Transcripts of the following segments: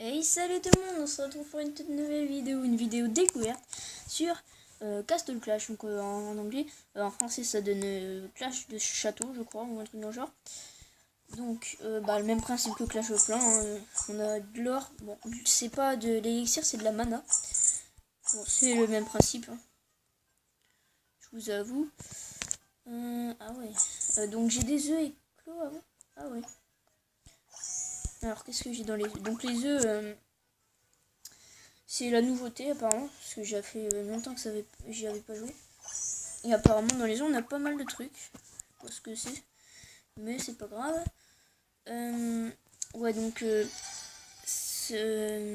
Hey, salut tout le monde, on se retrouve pour une toute nouvelle vidéo, une vidéo découverte sur Castle Clash, donc en anglais, en français ça donne Clash de château je crois, ou un truc dans le genre. Donc le même principe que Clash of Clans, hein, on a de l'or, bon c'est pas de l'élixir, c'est de la mana. Bon c'est le même principe, hein, je vous avoue. Ah ouais, donc j'ai des œufs éclos avant. Ah ouais. Alors qu'est-ce que j'ai dans les œufs? Donc les œufs... c'est la nouveauté apparemment, parce que j'ai fait longtemps que j'y avais pas joué. Et apparemment dans les jeux on a pas mal de trucs. Je sais pas ce que c'est, mais c'est pas grave. Ouais donc ce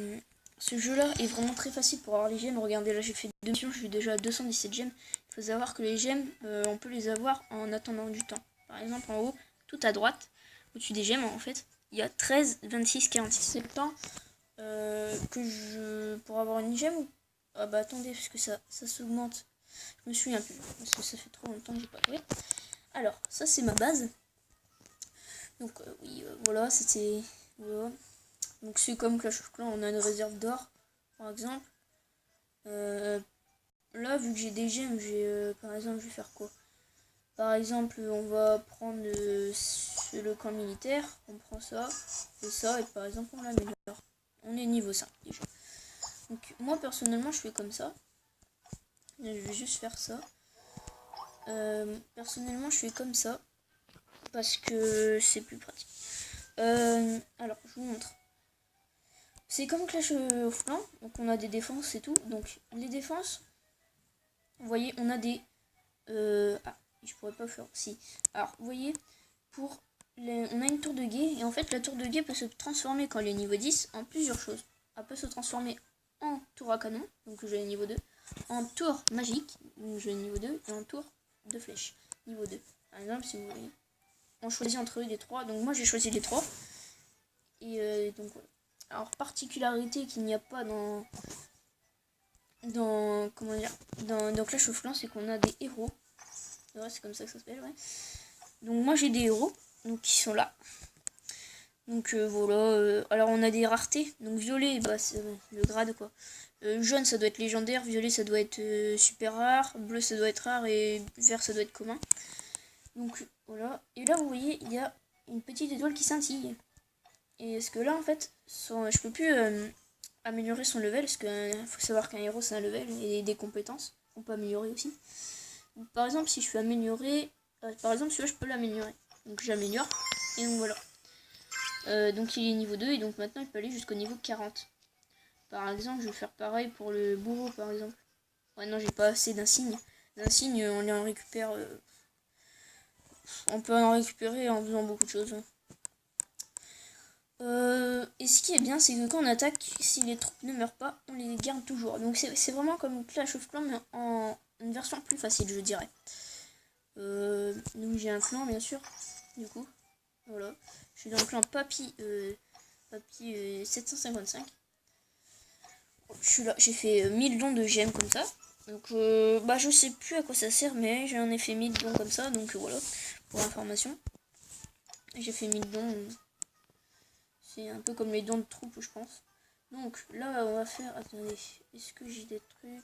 jeu là est vraiment très facile pour avoir les gemmes. Regardez là j'ai fait 2 missions, je suis déjà à 217 gemmes. Il faut savoir que les gemmes on peut les avoir en attendant du temps. Par exemple en haut, tout à droite, au-dessus des gemmes en fait, il y a 13, 26, 46. C'est le temps que je pour avoir une gemme ou... Ah bah attendez parce que ça s'augmente. Je me souviens plus parce que ça fait trop longtemps que j'ai pas joué. Alors ça c'est ma base. Donc oui voilà c'était voilà. Donc c'est comme Clash of Clans, on a une réserve d'or par exemple. Là vu que j'ai des gemmes, j'ai par exemple je vais faire quoi? Par exemple on va prendre le camp militaire, on prend ça et ça et par exemple on l'améliore. On est niveau 5 déjà. Donc moi personnellement je fais comme ça. Je vais juste faire ça. Personnellement je fais comme ça. Parce que c'est plus pratique. Alors je vous montre. C'est comme Clash of Clans. Donc on a des défenses et tout. Donc les défenses. Vous voyez on a des... Ah je pourrais pas faire... Si. Alors vous voyez. On a une tour de guet. Et en fait la tour de guet peut se transformer quand elle est niveau 10 en plusieurs choses. Elle peut se transformer en tour à canon. Donc j'ai niveau 2. En tour magique, donc je vais niveau 2, et en tour de flèche, niveau 2. Par exemple, si vous voulez, on choisit entre eux les trois. Donc moi j'ai choisi les trois. Et donc voilà. Alors particularité qu'il n'y a pas dans comment dire, dans Clash of Clans, c'est qu'on a des héros. Ouais, c'est comme ça que ça s'appelle, ouais. Donc moi j'ai des héros, donc qui sont là. Donc voilà. Alors on a des raretés. Donc violet, bah c'est le grade quoi. Jaune ça doit être légendaire, violet ça doit être super rare, bleu ça doit être rare et vert ça doit être commun. Donc voilà. Et là vous voyez il y a une petite étoile qui scintille. Et est-ce que là en fait je peux plus améliorer son level, parce qu'il faut savoir qu'un héros c'est un level et des compétences qu'on peut améliorer aussi. Donc, par exemple si je fais améliorer, par exemple celui-là je peux l'améliorer. Donc j'améliore et donc voilà. Donc il est niveau 2 et donc maintenant il peut aller jusqu'au niveau 40. Par exemple, je vais faire pareil pour le bourreau par exemple. Ouais non j'ai pas assez d'insignes. D'insignes on les en récupère. On peut en récupérer en faisant beaucoup de choses. Et ce qui est bien c'est que quand on attaque, si les troupes ne meurent pas, on les garde toujours. Donc c'est vraiment comme Clash of Clans mais en une version plus facile je dirais. Donc j'ai un clan bien sûr. Du coup. Voilà. Je suis dans le clan Papy 755. Je suis là, j'ai fait 1000 dons de gemmes comme ça. Donc je sais plus à quoi ça sert, mais j'en ai fait 1000 dons comme ça, donc voilà, pour information. J'ai fait 1000 dons. C'est un peu comme les dons de troupes, je pense. Donc là, on va faire... Attendez, est-ce que j'ai des trucs?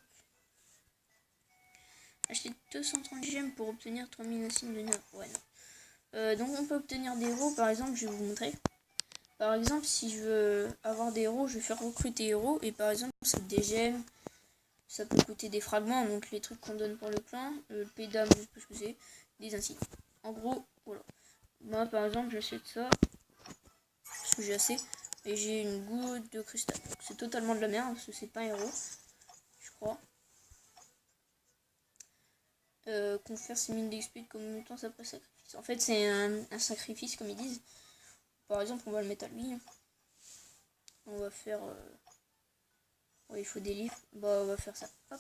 Acheter 230 gemmes pour obtenir 3000 insignes de nerf. Ouais, non. Donc on peut obtenir des héros, par exemple, je vais vous montrer. Par exemple, si je veux avoir des héros, je vais faire recruter héros. Et par exemple, c'est des gemmes. Ça peut coûter des fragments, donc les trucs qu'on donne pour le clan. Le pédame, je sais pas ce que c'est. Des insignes. En gros, voilà. Moi, par exemple, j'achète ça. Parce que j'ai assez. Et j'ai une goutte de cristal. C'est totalement de la merde, parce que c'est pas un héros. Je crois. Confère ses mines d'XP de communicants après sacrifice. En fait, c'est un sacrifice, comme ils disent. Par exemple, on va le mettre à lui. On va faire... Ouais, il faut des livres. Bah, on va faire ça. Hop.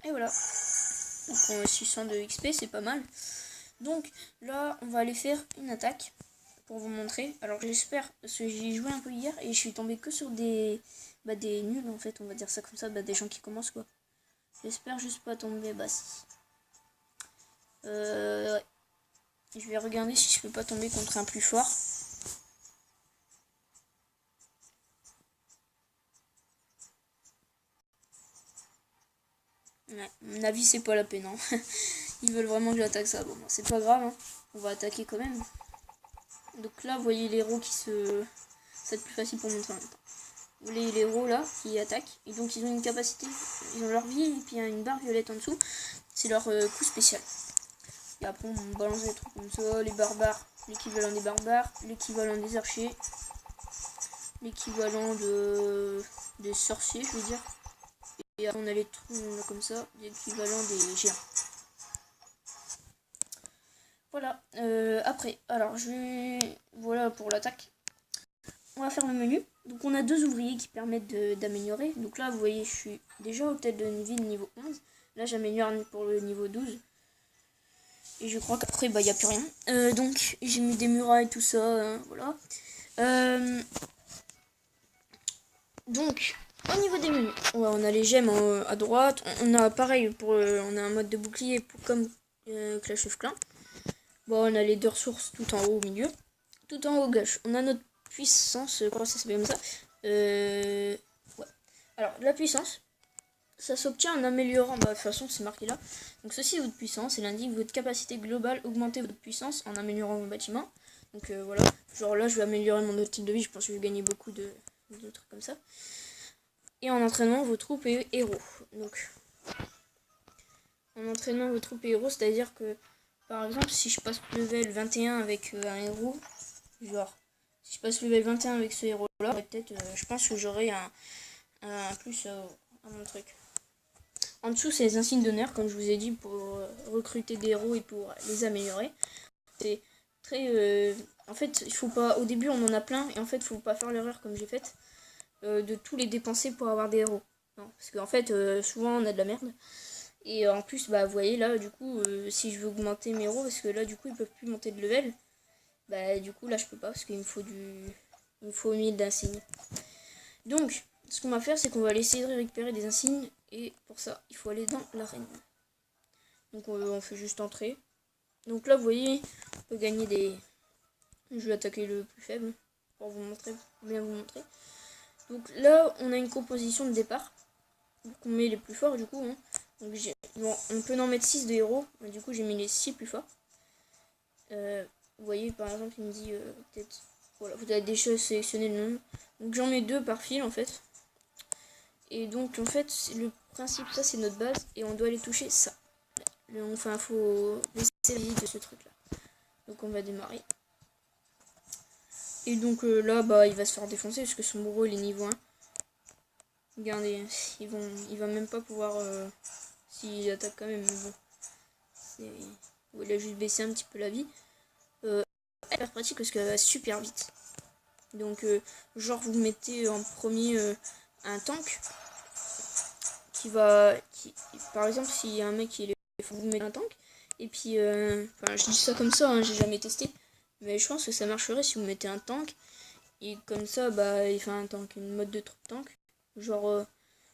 Et voilà. Donc, 600 de XP, c'est pas mal. Donc, là, on va aller faire une attaque. Pour vous montrer. Alors, j'espère... Parce que j'ai joué un peu hier. Et je suis tombé que sur des... des nuls, en fait. On va dire ça comme ça. Des gens qui commencent, quoi. J'espère juste pas tomber. Si. Ouais. Je vais regarder si je peux pas tomber contre un plus fort. Ouais, à mon avis, c'est pas la peine. Hein. Ils veulent vraiment que j'attaque ça. Bon, c'est pas grave. Hein. On va attaquer quand même. Donc là, vous voyez les héros qui se... Ça va être plus facile pour montrer en même temps. Vous voyez les héros là qui attaquent. Et donc ils ont une capacité. Ils ont leur vie. Et puis il y a une barre violette en dessous. C'est leur coup spécial. Et après on balance des trucs comme ça. Les barbares. L'équivalent des barbares. L'équivalent des archers. L'équivalent des sorciers, je veux dire. Et après on a les trous là, comme ça. L'équivalent des géants. Voilà. Après, alors je vais... Voilà pour l'attaque. On va faire le menu. Donc on a 2 ouvriers qui permettent d'améliorer. Donc là vous voyez je suis déjà au tête d'une vie de niveau 11. Là j'améliore pour le niveau 12. Et je crois qu'après bah il n'y a plus rien. Donc j'ai mis des murailles tout ça. Voilà. Donc au niveau des menus. Ouais, on a les gemmes à droite. On a pareil pour on a un mode de bouclier comme Clash of Clans. Bon on a les 2 ressources tout en haut au milieu. Tout en haut gauche. On a notre puissance, je crois que ça s'appelle comme ça. Ouais. Alors, la puissance, ça s'obtient en améliorant, bah de toute façon c'est marqué là. Donc ceci est votre puissance, elle indique votre capacité globale, augmenter votre puissance en améliorant vos bâtiments. Donc voilà, genre là je vais améliorer mon autre type de vie, je pense que je vais gagner beaucoup de trucs comme ça. Et en entraînement vos troupes et héros. Donc, en entraînement vos troupes et héros, c'est-à-dire que, par exemple, si je passe level 21 avec un héros, genre... Si je passe level 21 avec ce héros là, peut-être je pense que j'aurai un plus à mon truc. En dessous c'est les insignes d'honneur comme je vous ai dit pour recruter des héros et pour les améliorer. C'est très en fait il faut pas, au début on en a plein et en fait il faut pas faire l'erreur comme j'ai faite de tous les dépenser pour avoir des héros. Non, parce qu'en fait souvent on a de la merde. Et en plus bah vous voyez là du coup si je veux augmenter mes héros parce que là du coup ils peuvent plus monter de level. Bah du coup là je peux pas parce qu'il me faut il me faut 1000 d'insignes. Donc ce qu'on va faire c'est qu'on va essayer de récupérer des insignes et pour ça il faut aller dans l'arène. Donc on fait juste entrer. Donc là vous voyez on peut gagner des... Je vais attaquer le plus faible pour vous montrer, pour bien vous montrer. Donc là on a une composition de départ. Donc on met les plus forts du coup. Hein. Donc bon, on peut en mettre 6 de héros. Du coup j'ai mis les 6 plus forts. Vous voyez par exemple il me dit peut-être voilà, vous avez déjà sélectionné le nombre. Donc j'en mets 2 par fil en fait. Et donc en fait le principe ça c'est notre base et on doit aller toucher ça. Enfin faut laisser la vie de ce truc là. Donc on va démarrer. Et donc là bah il va se faire défoncer parce que son bourreau il est niveau 1. Regardez, il va même pas pouvoir s'il attaque quand même, mais bon. Il a juste baissé un petit peu la vie. Elle est pratique parce qu'elle va super vite. Donc genre vous mettez en premier un tank par exemple s'il y a un mec il faut vous mettre un tank et puis enfin je dis ça comme ça hein, j'ai jamais testé mais je pense que ça marcherait si vous mettez un tank et comme ça bah il fait un tank, une mode de tank genre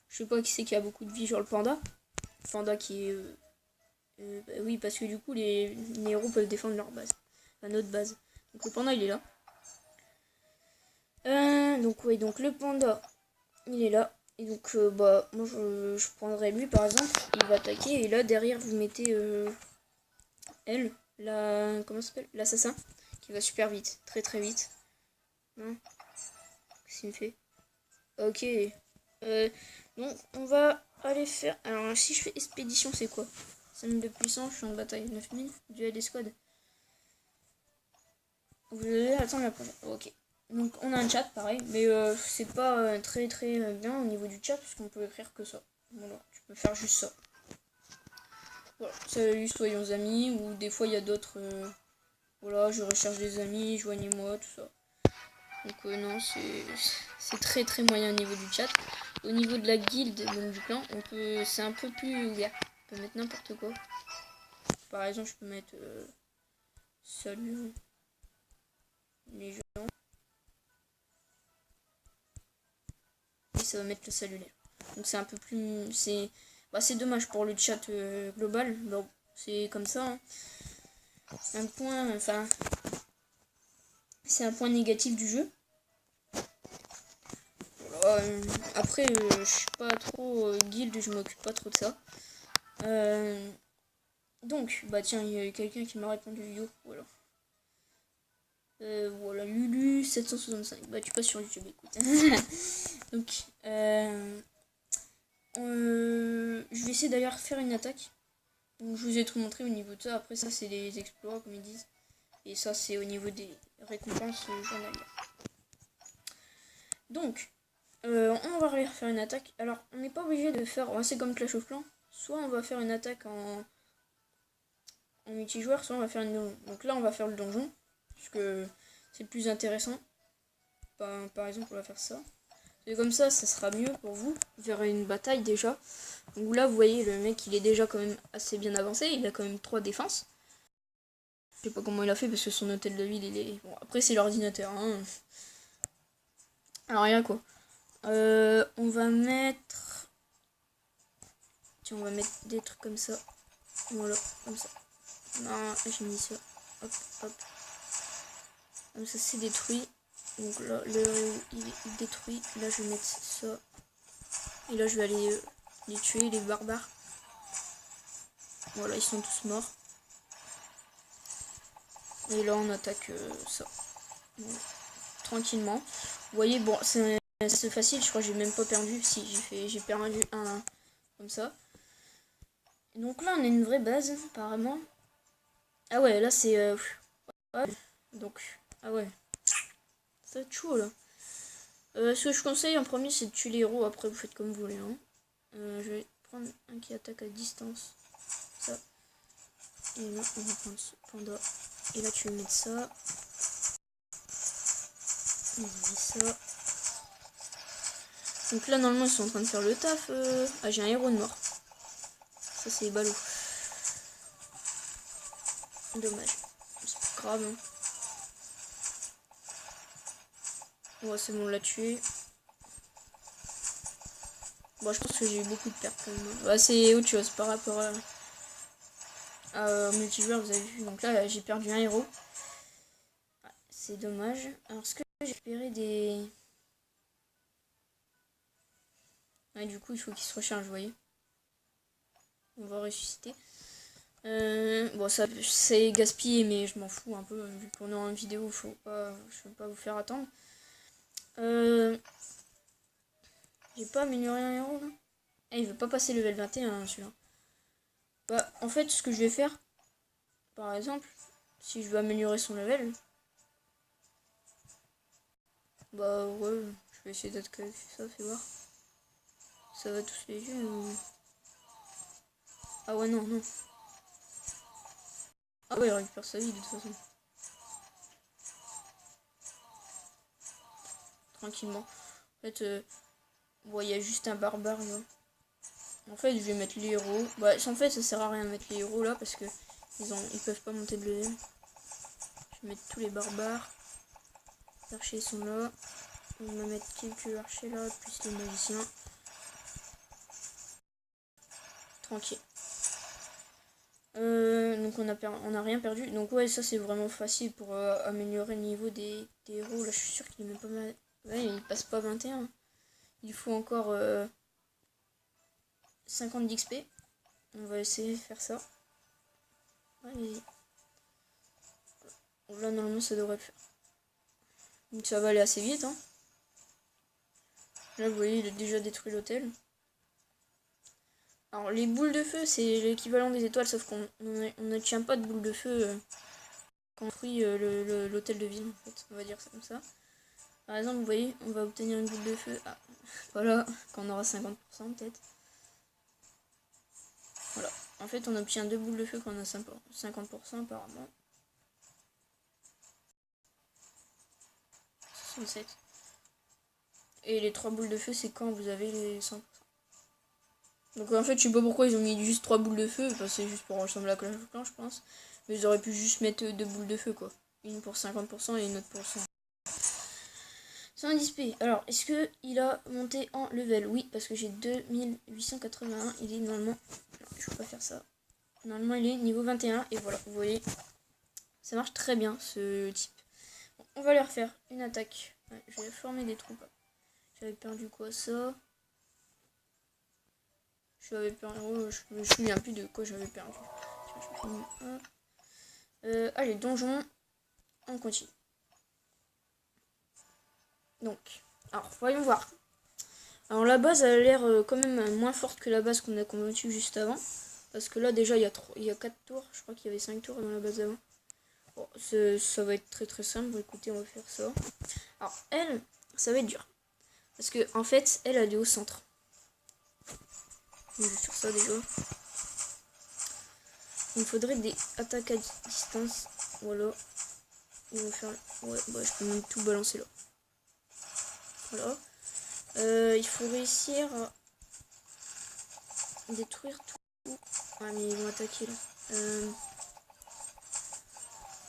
je sais pas qui c'est qui a beaucoup de vie, genre le panda qui est bah oui parce que du coup les héros peuvent défendre leur base, enfin notre base. Donc le panda il est là. Donc oui, donc le panda il est là. Et donc bah moi je prendrais lui par exemple, il va attaquer et là derrière vous mettez elle, comment ça s'appelle, l'assassin qui va super vite, très très vite. Non, qu'est-ce qu'il me fait? Ok. Donc on va aller faire, alors si je fais expédition c'est quoi? 5000 de puissance, je suis en bataille, 9000, duel escouade. Vous allez attendre la prochaine. Ok. Donc on a un chat pareil, mais c'est pas très bien au niveau du chat parce qu'on peut écrire que ça. Voilà, tu peux faire juste ça. Voilà, salut, soyons amis, ou des fois il y a d'autres. Voilà, je recherche des amis, joignez-moi, tout ça. Donc non, c'est très moyen au niveau du chat. Au niveau de la guilde, donc du clan, c'est un peu plus ouvert. On peut mettre n'importe quoi. Par exemple, je peux mettre salut les gens. Et ça va mettre le cellulaire. Donc c'est un peu plus... C'est dommage pour le chat global. Bon, c'est comme ça. Hein. Un point... Enfin... C'est un point négatif du jeu. Voilà, après, je suis pas trop guild, je m'occupe pas trop de ça. Donc, bah tiens, il y a quelqu'un qui m'a répondu yo, voilà. Voilà, Lulu 765. Bah tu passes sur YouTube, écoute. Donc, je vais essayer d'ailleurs faire une attaque. Donc je vous ai tout montré au niveau de ça. Après ça c'est les exploits comme ils disent. Et ça c'est au niveau des récompenses journalières. Donc, on va aller faire une attaque. Alors on n'est pas obligé de faire... C'est comme Clash of Clans. Soit on va faire une attaque en multijoueur, soit on va faire une donjon. Donc là on va faire le donjon. Puisque c'est le plus intéressant. Par exemple on va faire ça. Et comme ça sera mieux pour vous. Vous verrez une bataille déjà. Donc là, vous voyez, le mec, il est déjà quand même assez bien avancé. Il a quand même 3 défenses. Je sais pas comment il a fait parce que son hôtel de ville, il est... Bon, après, c'est l'ordinateur. Hein. Alors, rien quoi. On va mettre... Tiens, on va mettre des trucs comme ça. Voilà, comme ça. Non, j'ai mis ça. Hop, hop. Comme ça, c'est détruit. Donc là, le héros, il est détruit. Là, je vais mettre ça. Et là, je vais aller les tuer, les barbares. Voilà, ils sont tous morts. Et là, on attaque ça. Bon, tranquillement. Vous voyez, bon, c'est facile. Je crois que j'ai même pas perdu. Si, j'ai perdu un comme ça. Donc là, on a une vraie base, apparemment. Ah ouais, là, c'est... ouais. Donc, ah ouais. Ça va être chaud, là. Ce que je conseille en premier, c'est de tuer les héros. Après, vous faites comme vous voulez. Hein. Je vais prendre un qui attaque à distance. Ça. Et là, on va prendre ce panda. Et là, tu vas mettre ça. On va mettre ça. Donc là, normalement, ils sont en train de faire le taf. Ah, j'ai un héros de mort. Ça, c'est ballot. Dommage. C'est pas grave. Hein. Ouais, c'est bon, on l'a tué. Bon, je pense que j'ai eu beaucoup de pertes quand même. Bah, c'est autre chose par rapport à multijoueur, vous avez vu. Donc là, j'ai perdu un héros. Ah, c'est dommage. Alors, est-ce que j'ai récupéré des... Ouais, du coup, il faut qu'il se recharge, vous voyez. On va ressusciter. Bon, ça c'est gaspillé, mais je m'en fous un peu. Vu qu'on est en vidéo, je veux pas vous faire attendre. J'ai pas amélioré un héros là. Ah, il veut pas passer level 21 celui-là. Bah, en fait, ce que je vais faire, par exemple, si je veux améliorer son level, bah ouais, je vais essayer d'être avec ça, fais voir. Ça va tous les yeux ou... Ah ouais, non, non. Ah ouais, il récupère sa vie de toute façon. Tranquillement. En fait, bon, il y a juste un barbare là. En fait, je vais mettre les héros. Bah, en fait, ça sert à rien de mettre les héros là parce que ils peuvent pas monter de level. Je vais mettre tous les barbares. Les archers sont là. On va mettre quelques archers là, plus les magiciens. Tranquille. Donc on a rien perdu. Donc ouais, ça c'est vraiment facile pour améliorer le niveau des héros. Là, je suis sûr qu'il est même pas mal. Ouais, il passe pas 21. Il faut encore 50 d'XP. On va essayer de faire ça. Allez-y. Là, normalement, ça devrait le faire. Donc ça va aller assez vite. Hein. Là, vous voyez, il a déjà détruit l'hôtel. Alors, les boules de feu, c'est l'équivalent des étoiles, sauf qu'on ne tient pas de boules de feu quand on détruit l'hôtel de ville, en fait. On va dire ça comme ça. Par exemple, vous voyez, on va obtenir une boule de feu. Ah, voilà, quand on aura 50% peut-être. Voilà. En fait, on obtient 2 boules de feu quand on a 50% apparemment. 67. Et les 3 boules de feu, c'est quand vous avez les 100%. Donc en fait, je sais pas pourquoi ils ont mis juste 3 boules de feu. Enfin, c'est juste pour ressembler à Clash of Clans, je pense. Mais ils auraient pu juste mettre 2 boules de feu, quoi. Une pour 50% et une autre pour 100. 110p. Alors, est-ce que il a monté en level? Oui, parce que j'ai 2881. Il est normalement... Non, je peux pas faire ça. Normalement, il est niveau 21. Et voilà, vous voyez, ça marche très bien, ce type. Bon, on va lui refaire une attaque. Ouais, je vais former des troupes. J'avais perdu quoi, ça? J'avais perdu. Je me souviens plus de quoi j'avais perdu. Allez, donjon. On continue. Donc, alors, voyons voir. Alors, la base a l'air quand même moins forte que la base qu'on a combattue juste avant. Parce que là, déjà, il y a 4 tours. Je crois qu'il y avait 5 tours dans la base d'avant. Bon, ça va être très simple. Bon, écoutez, on va faire ça. Alors, elle, ça va être dur. Parce que, en fait, elle est au centre. Je vais sur ça déjà. Il me faudrait des attaques à distance. Voilà. Ils vont faire. Ouais, bah, je peux même tout balancer là. Voilà. Il faut réussir à détruire tout. Ah, mais ils vont attaquer là.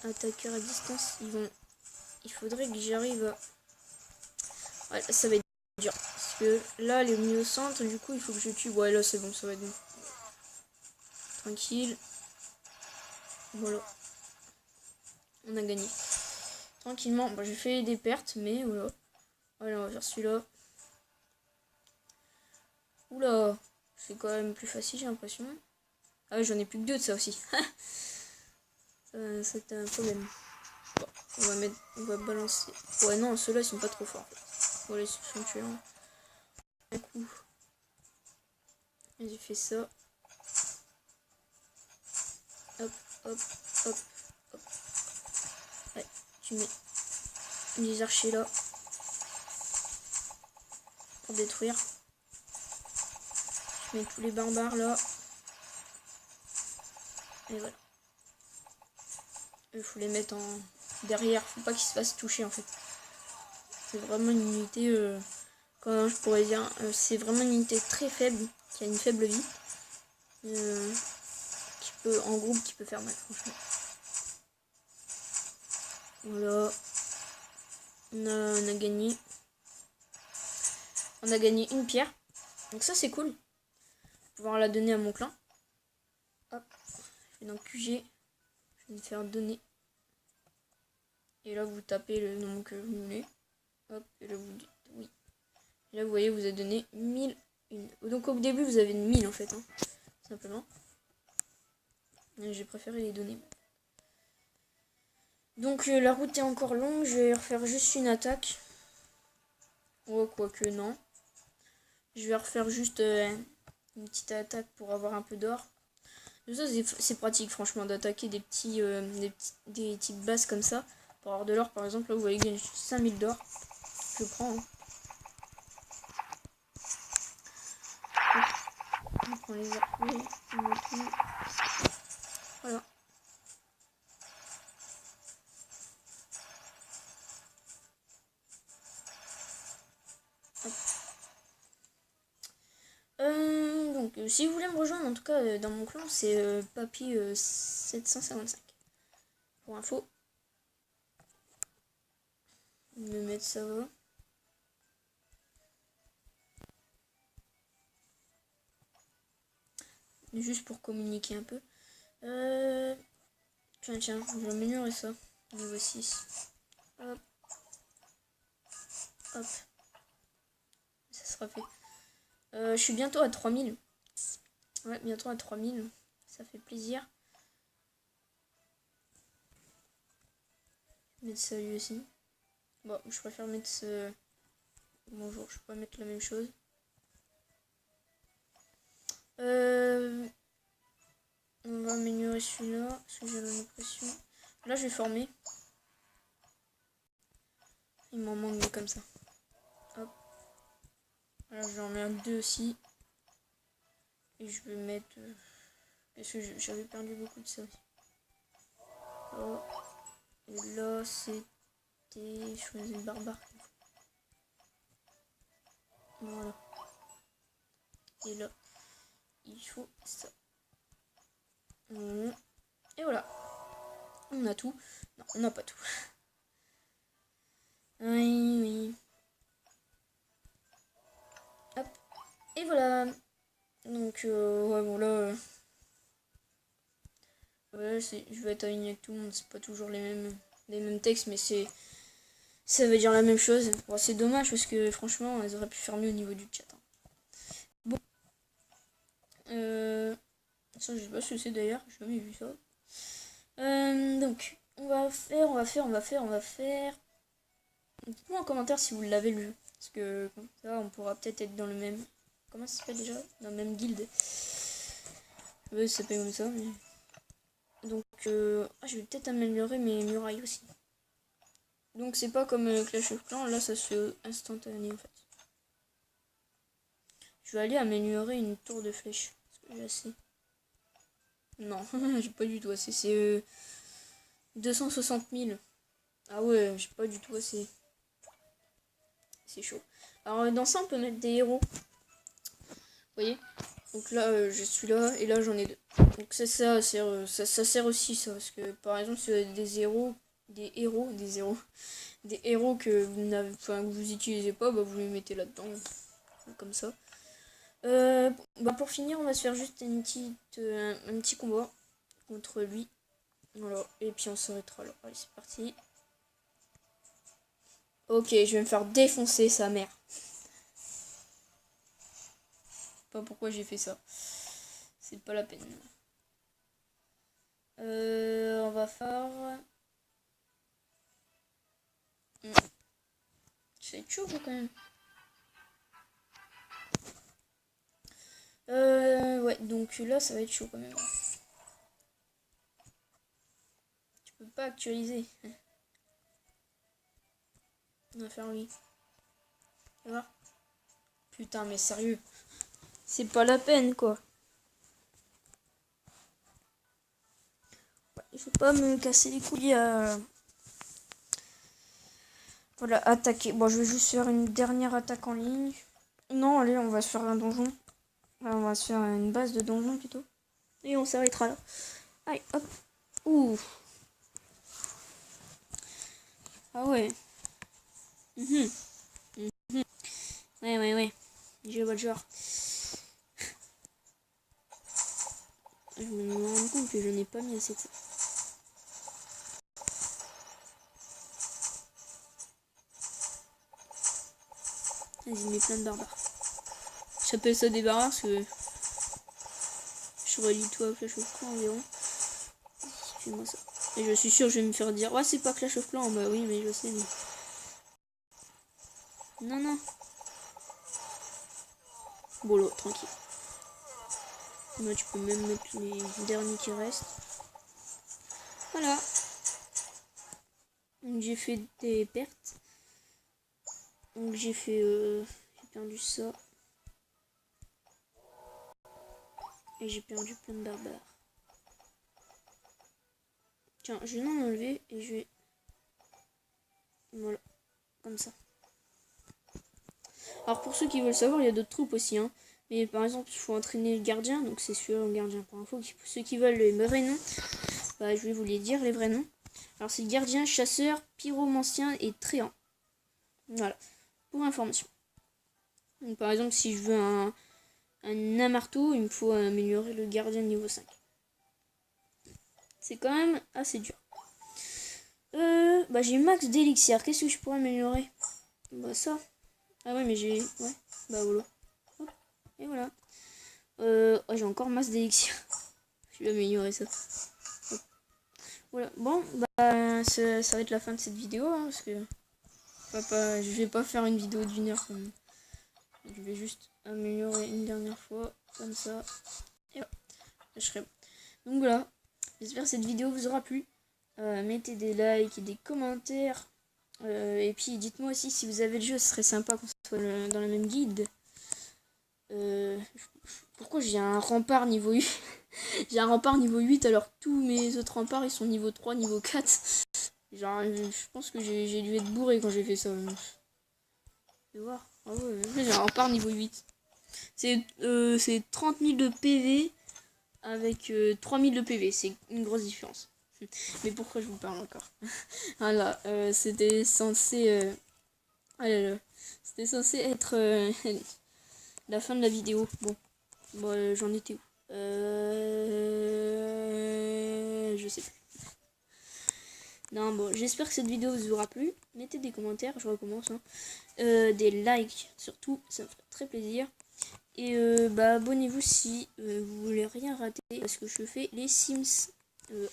Attaqueur à distance, il faudrait que j'arrive à. Ouais, ça va être dur. Parce que là, elle est mis au centre, du coup, il faut que je tue. Ouais, là, c'est bon, ça va être bon. Tranquille. Voilà. On a gagné. Tranquillement. Bon, j'ai fait des pertes, mais voilà. Allez, on va faire celui-là. Oula. C'est quand même plus facile, j'ai l'impression. Ah ouais, j'en ai plus que 2 de ça aussi. C'était un problème. Bon, on va balancer. Ouais, non, ceux-là, ils sont pas trop forts. Voilà, ils sont tués. Un coup. J'ai fait ça. Hop, hop, hop, hop. Ouais, tu mets les archers là. Pour détruire. Je mets tous les barbares là. Et voilà. Il faut les mettre en derrière. Faut pas qu'ils se fassent toucher en fait. C'est vraiment une unité. Comment je pourrais dire, c'est vraiment une unité très faible, qui a une faible vie. Qui peut, en groupe, qui peut faire mal, franchement. Voilà. On a gagné. On a gagné une pierre. Donc ça, c'est cool. Pouvoir la donner à mon clan. Hop. Je vais dans QG. Je vais me faire donner. Et là, vous tapez le nom que vous voulez. Hop. Et là, vous dites oui. Et là, vous voyez, vous a donné 1001. Donc au début, vous avez 1000 en fait. Hein, simplement. J'ai préféré les donner. Donc la route est encore longue. Je vais refaire juste une attaque. Ouais, quoique non. Je vais refaire juste une petite attaque pour avoir un peu d'or. Ça, c'est pratique, franchement, d'attaquer des petites bases comme ça. Pour avoir de l'or, par exemple, là, vous voyez gagner 5000 d'or. Je prends. Hein. On prend les archers. Voilà. Donc, si vous voulez me rejoindre, en tout cas, dans mon clan, c'est Papy 755. Pour info. Me mettre ça va. Juste pour communiquer un peu. Tiens, je vais améliorer ça. Niveau 6. Hop. Hop. Ça sera fait. Je suis bientôt à 3000. Ouais, bientôt à 3000. Ça fait plaisir. Je vais mettre ça lui aussi. Bon, je préfère mettre ce... Bonjour, je peux pas mettre la même chose. On va améliorer celui-là, parce que j'ai l'impression. Là, je vais former. Il m'en manque deux comme ça. Hop. Alors, j'en mets un 2 aussi. Et je vais mettre... parce que j'avais perdu beaucoup de ça aussi. Oh. Et là, c'était... Je choisis le barbare. Voilà. Et là, il faut ça. Et voilà. On a tout. Non, on n'a pas tout. Oui, oui. Hop. Et voilà. Donc, ouais, bon là... ouais, je vais être aligné avec tout le monde. C'est pas toujours les mêmes textes, mais ça veut dire la même chose. Bon, c'est dommage parce que franchement, elles auraient pu faire mieux au niveau du chat. Hein. Bon. Ça, je sais pas ce que c'est d'ailleurs, j'ai jamais vu ça. Donc, on va faire. Dites-moi en commentaire si vous l'avez le jeu. Parce que comme ça, on pourra peut-être être dans le même. Comment ça s'appelle déjà? Dans le même guilde. Ouais, ça s'appelle comme ça, mais. Donc, je vais peut-être améliorer mes murailles aussi. Donc, c'est pas comme Clash of Clans, là ça se fait instantané en fait. Je vais aller améliorer une tour de flèche. Parce que j'ai assez. Non, j'ai pas du tout assez. C'est 260 000. Ah ouais, j'ai pas du tout assez. C'est chaud. Alors, dans ça, on peut mettre des héros. Vous voyez? Donc là, je suis là, et là, j'en ai 2. Donc c'est ça, ça sert aussi, ça. Parce que, par exemple, si vous avez des héros, des héros que vous n'avez, enfin, que vous utilisez pas, bah, vous les mettez là-dedans. Comme ça. Bah, pour finir, on va se faire juste un petit combat contre lui. Voilà, et puis on s'arrêtera là. Allez, c'est parti. Ok, je vais me faire défoncer sa mère. Pas pourquoi j'ai fait ça. C'est pas la peine. On va faire... Ça va être chaud quand même. Ouais, donc là, ça va être chaud quand même. Tu peux pas actualiser. On va faire lui. Tu vois? Putain, mais sérieux. C'est pas la peine, quoi. Il faut pas me casser les couilles à... Voilà, attaquer. Bon, je vais juste faire une dernière attaque en ligne. Non, allez, on va se faire un donjon. On va se faire une base de donjon plutôt. Et on s'arrêtera là. Allez, hop. Ouh. Ah ouais. Ouais. Je vois le genre. Je me rends compte que je n'ai pas mis assez de ça. Vas-y, mets plein de barbares. J'appelle ça des barbares parce que je relis tout à Clash of Clans environ. Fais-moi ça. Et je suis sûr que je vais me faire dire, ouais, c'est pas Clash of Clans. Bah oui, mais je sais, mais... Non. Bon, là, tranquille. Moi, tu peux même mettre les derniers qui restent. Voilà. Donc, j'ai fait des pertes. Donc, j'ai perdu ça. Et j'ai perdu plein de barbares. Tiens, je vais l'en enlever et je vais... Voilà. Comme ça. Alors, pour ceux qui veulent savoir, il y a d'autres troupes aussi, hein. Mais par exemple, il faut entraîner le gardien, donc c'est sur le gardien pour info. Ceux qui veulent les vrais noms, bah, je vais vous les dire, les vrais noms. Alors c'est gardien, chasseur, pyromancien et tréant. Voilà, pour information. Donc, par exemple, si je veux un marteau, il me faut améliorer le gardien niveau 5. C'est quand même assez dur. Bah j'ai max d'élixir, qu'est-ce que je pourrais améliorer? Bah ça. Ah ouais, mais j'ai... Ouais, bah voilà. Hop. Et voilà. Oh, j'ai encore masse d'élixir. Je vais améliorer ça. Hop. Voilà. Bon, bah ça va être la fin de cette vidéo, hein, parce que je vais pas faire une vidéo d'1 heure. Je vais juste améliorer une dernière fois, comme ça. Et voilà. Je serai bon. Donc voilà. J'espère que cette vidéo vous aura plu. Mettez des likes et des commentaires. Et puis dites-moi aussi si vous avez le jeu, ce serait sympa qu'on soit dans la même guilde. Pourquoi j'ai un rempart niveau 8? J'ai un rempart niveau 8 alors que tous mes autres remparts ils sont niveau 3, niveau 4. Genre, je pense que j'ai dû être bourré quand j'ai fait ça. Tu vois? Ah ouais, j'ai un rempart niveau 8. C'est 30 000 de PV avec 3 000 de PV. C'est une grosse différence. Mais pourquoi je vous parle encore? Voilà, c'était censé... Ah là là. C'était censé être la fin de la vidéo. Bon, j'en étais où? Je sais plus. Non, bon, j'espère que cette vidéo vous aura plu. Mettez des commentaires, je recommence. Hein. Des likes, surtout, ça me ferait très plaisir. Et bah abonnez-vous si vous voulez rien rater, parce que je fais les Sims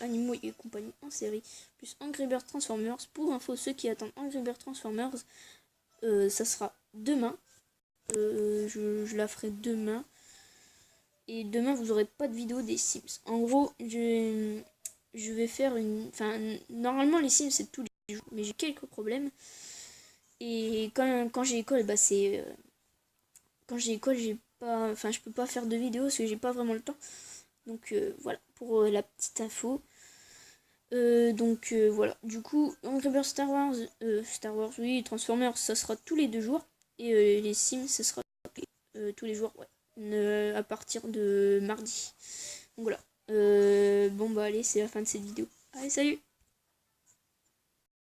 animaux et compagnie en série, plus Angry Birds Transformers. Pour info, ceux qui attendent Angry Birds Transformers, ça sera demain. Je la ferai demain. Et demain, vous aurez pas de vidéo des Sims. En gros, je vais faire une... Enfin, normalement, les Sims, c'est tous les jours. Mais j'ai quelques problèmes. Et quand j'ai école, bah c'est... quand j'ai école, j'ai pas... Enfin, je peux pas faire de vidéo parce que j'ai pas vraiment le temps. Donc, voilà, pour la petite info. Voilà. Du coup, Angry Birds Star Wars, oui, Transformers, ça sera tous les 2 jours. Et les Sims, ça sera tous les jours, ouais. À partir de mardi. Donc voilà. Bon bah allez, c'est la fin de cette vidéo. Allez, salut!